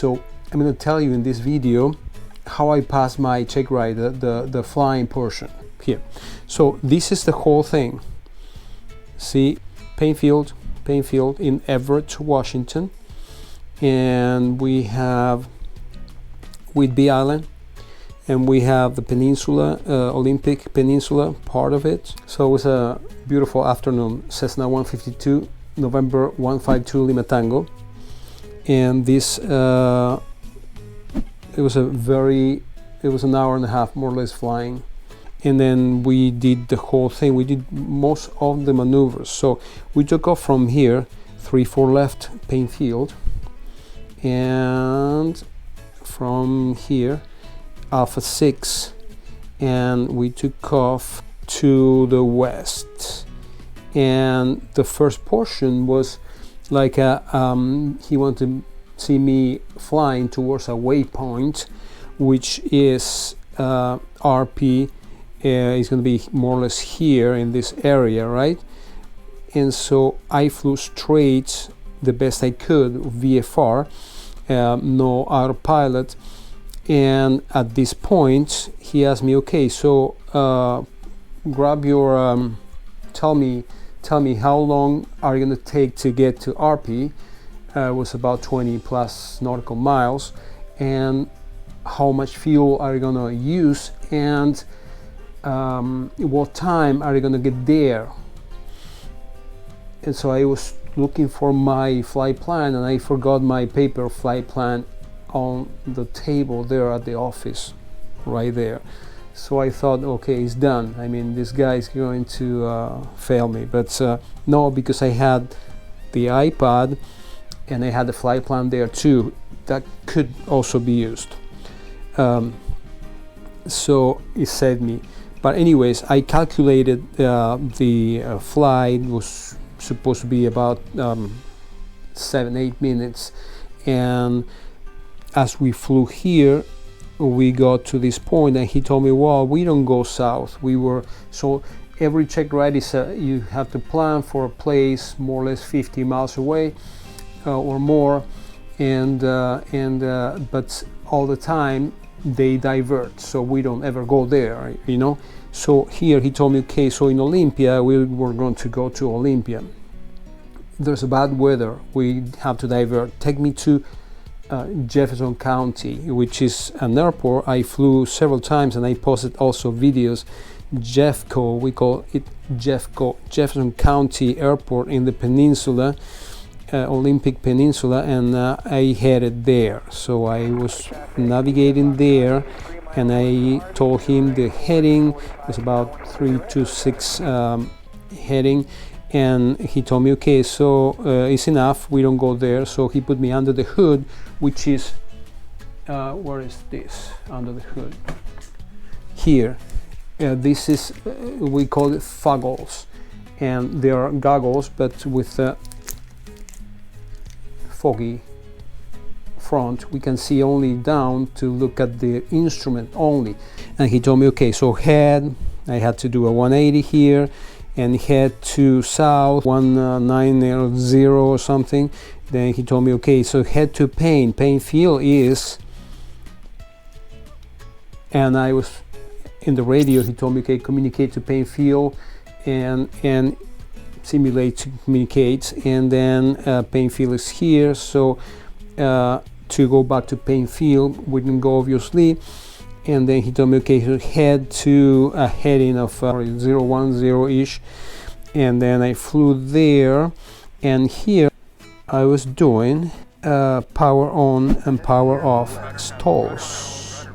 So I'm going to tell you in this video how I passed my check ride, the flying portion here. So this is the whole thing. See, Paine Field in Everett, Washington, and we have Whidbey Island, and we have the peninsula, Olympic Peninsula, part of it. So it was a beautiful afternoon, Cessna 152, November 152 Lima Tango, and this it was an hour and a half more or less flying, and then we did the whole thing. We did most of the maneuvers. So we took off from here, 34 left Paine Field, and from here Alpha 6, and we took off to the west. And the first portion was like he wanted to see me flying towards a waypoint, which is RP. Is going to be more or less here in this area, right? And so I flew straight the best I could, VFR, no autopilot. And at this point he asked me, okay, so grab your tell me how long are you going to take to get to RP. It was about 20 plus nautical miles, and how much fuel are you going to use, and what time are you going to get there. And so I was looking for my flight plan, and I forgot my paper flight plan on the table there at the office, right there. So I thought, okay, it's done. I mean, this guy is going to fail me. But no, because I had the iPad and I had the flight plan there too. That could also be used. So it saved me. But anyways, I calculated the flight was supposed to be about 7-8 minutes, and as we flew here, we got to this point, and he told me, well, we don't go south. So every check ride is you have to plan for a place more or less 50 miles away or more, and but all the time they divert, so we don't ever go there, you know. So here he told me, okay, so in Olympia we were going to go to Olympia. There's a bad weather, we have to divert. Take me to Jefferson County, which is an airport I flew several times, and I posted also videos. Jeffco, we call it Jeffco, Jefferson County Airport in the peninsula, Olympic Peninsula, and I headed there. So I was navigating there, and I told him the heading was about 326 heading, and he told me, okay, so it's enough, we don't go there. So he put me under the hood, which is where is this? Under the hood here. This is we call it foggles, and they are goggles but with foggy front. We can see only down to look at the instrument only. And he told me, okay, so head, I had to do a 180 here, and head to south 190 or something. Then he told me, okay, so head to Paine Field is, and I was in the radio, he told me, okay, communicate to Paine Field and simulate to communicate, and then Paine Field is here. So to go back to Paine Field, we didn't go obviously, and then he told me, okay, so head to a heading of 010-ish, and then I flew there, and here I was doing power on and power off stalls.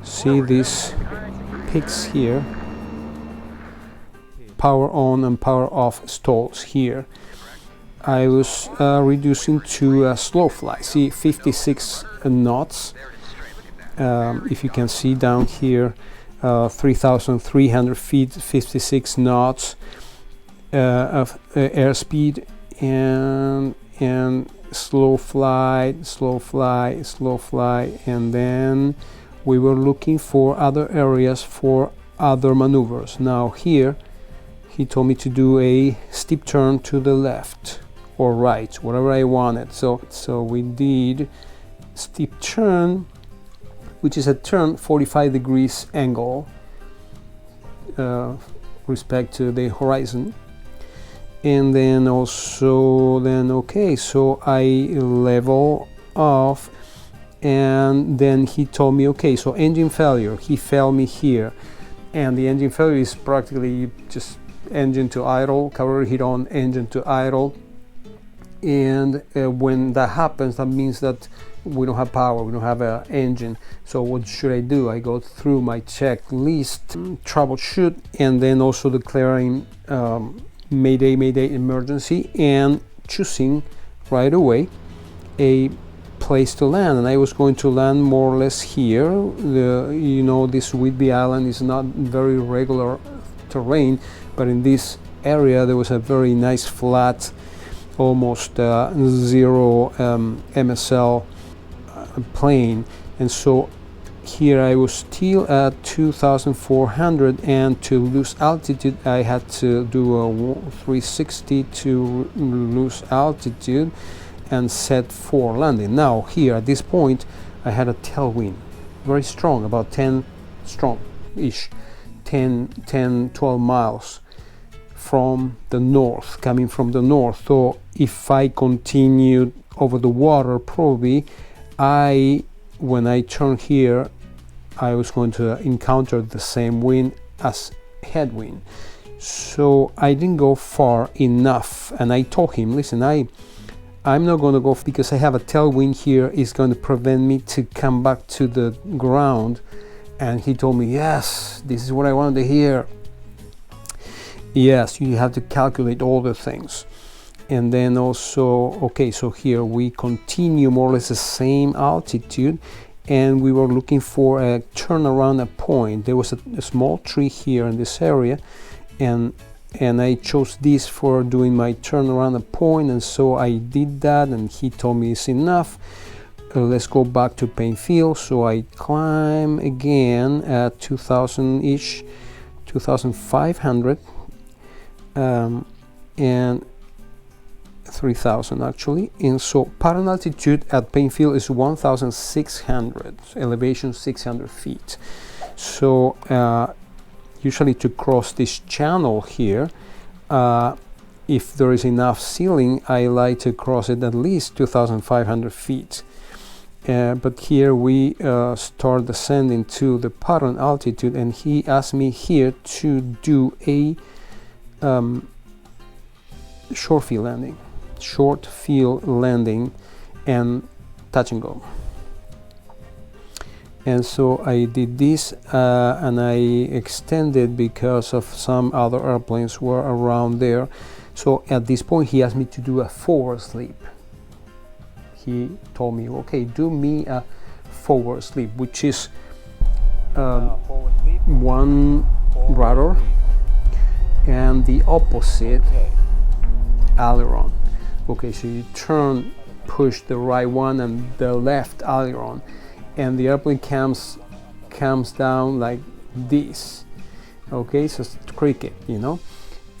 See these pics here, power on and power off stalls here. I was reducing to a slow fly, see 56 knots. If you can see down here, 3,300 feet, 56 knots of airspeed, and slow fly, and then we were looking for other areas for other maneuvers. Now here he told me to do a steep turn to the left or right, whatever I wanted. So we did steep turn, which is a turn 45 degrees angle respect to the horizon. And then also okay, so I level off, and then he told me, okay, so engine failure, he failed me here. And the engine failure is practically just engine to idle, carburetor hit on, engine to idle. And when that happens, that means that we don't have power, we don't have an engine. So what should I do? I go through my checklist, troubleshoot, and then also declaring mayday, mayday, emergency, and choosing right away a place to land. And I was going to land more or less here. You know, this Whidbey Island is not very regular terrain, but in this area there was a very nice flat, almost zero MSL plane. And so here I was still at 2,400, and to lose altitude I had to do a 360 to lose altitude and set for landing. Now here at this point I had a tailwind, very strong, about 10 strong-ish, 12 miles from the north, coming from the north. So if I continued over the water, probably when I turn here, I was going to encounter the same wind as headwind. So I didn't go far enough, and I told him, listen, I'm not going to go because I have a tailwind here. It's going to prevent me to come back to the ground. And he told me, yes, this is what I wanted to hear. Yes, you have to calculate all the things. And then also, okay, so here we continue more or less the same altitude, and we were looking for a turnaround, a point. There was a small tree here in this area, and I chose this for doing my turnaround, a point. And so I did that, and he told me it's enough. Let's go back to Painfield. So I climb again at 2,000-ish, 2,500, and 3,000 actually. And so pattern altitude at Painfield is 1,600, elevation 600 feet. So usually to cross this channel here, if there is enough ceiling, I like to cross it at least 2,500 feet. But here we start descending to the pattern altitude, and he asked me here to do a short field landing and touch and go. And so I did this, and I extended because of some other airplanes were around there. So at this point he asked me to do a forward sleep. He told me, okay, do me a forward sleep, which is one rudder and the opposite aileron. Okay, so you turn, push the right one and the left aileron, and the airplane comes down like this. Okay, so it's cricket, you know.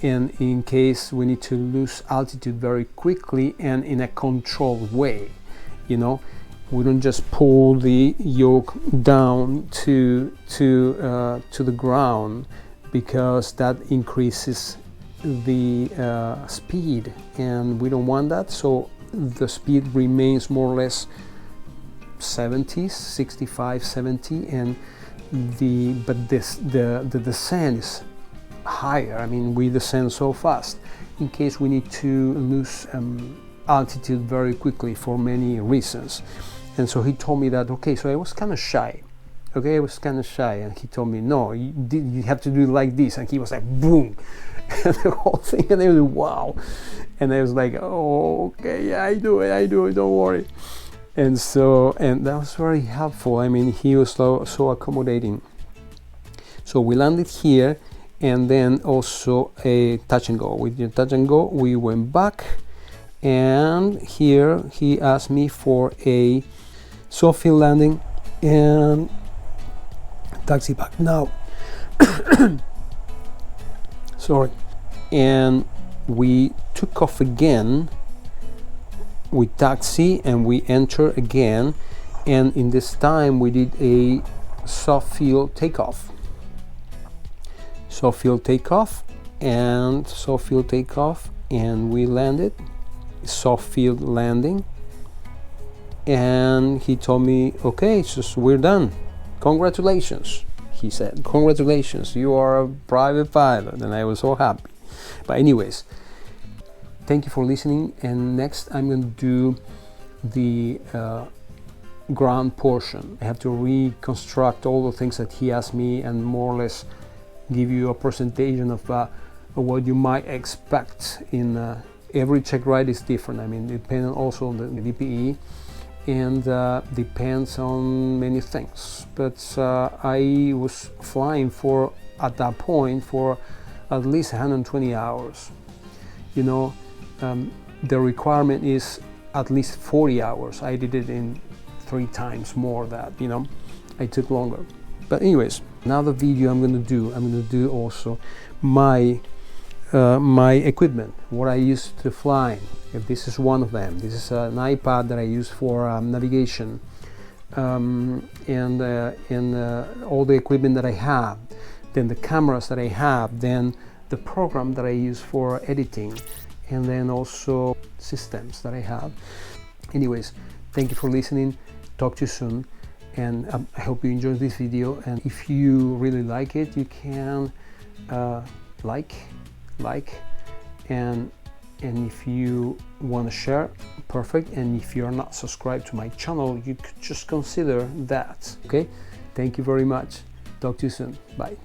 And in case we need to lose altitude very quickly and in a controlled way, you know, we don't just pull the yoke down to the ground, because that increases the speed, and we don't want that. So the speed remains more or less 70, 65, 70, and the descent is higher. I mean, we descend so fast in case we need to lose altitude very quickly for many reasons. And so he told me that, okay, so I was kind of shy. Okay, I was kind of shy, and he told me, no, you have to do it like this. And he was like, boom, and the whole thing, and I was like, wow. And I was like, oh, okay, yeah, I do it, don't worry. And so, and that was very helpful. I mean, he was so accommodating. So we landed here, and then also a touch and go. With the touch and go, we went back, and here he asked me for a soft field landing and taxi back. Now, sorry. And we took off again. We taxi and we enter again, and in this time we did a soft field takeoff, and we landed, soft field landing, and he told me, okay, so we're done, congratulations. He said, congratulations, you are a private pilot. And I was so happy. But anyways, thank you for listening, and next I'm going to do the ground portion. I have to reconstruct all the things that he asked me and more or less give you a presentation of what you might expect in every check ride is different. I mean, depending also on the DPE, and depends on many things. But I was flying for, at that point, for at least 120 hours. You know, the requirement is at least 40 hours. I did it in 3 times more that, you know, I took longer. But anyways, now the video I'm going to do also my equipment, what I use to fly. If this is one of them. This is an iPad that I use for navigation, and all the equipment that I have, then the cameras that I have, then the program that I use for editing, and then also systems that I have. Anyways, thank you for listening. Talk to you soon, and I hope you enjoyed this video. And if you really like it, you can like, and if you want to share, perfect. And if you're not subscribed to my channel, you could just consider that. Okay, thank you very much. Talk to you soon. Bye.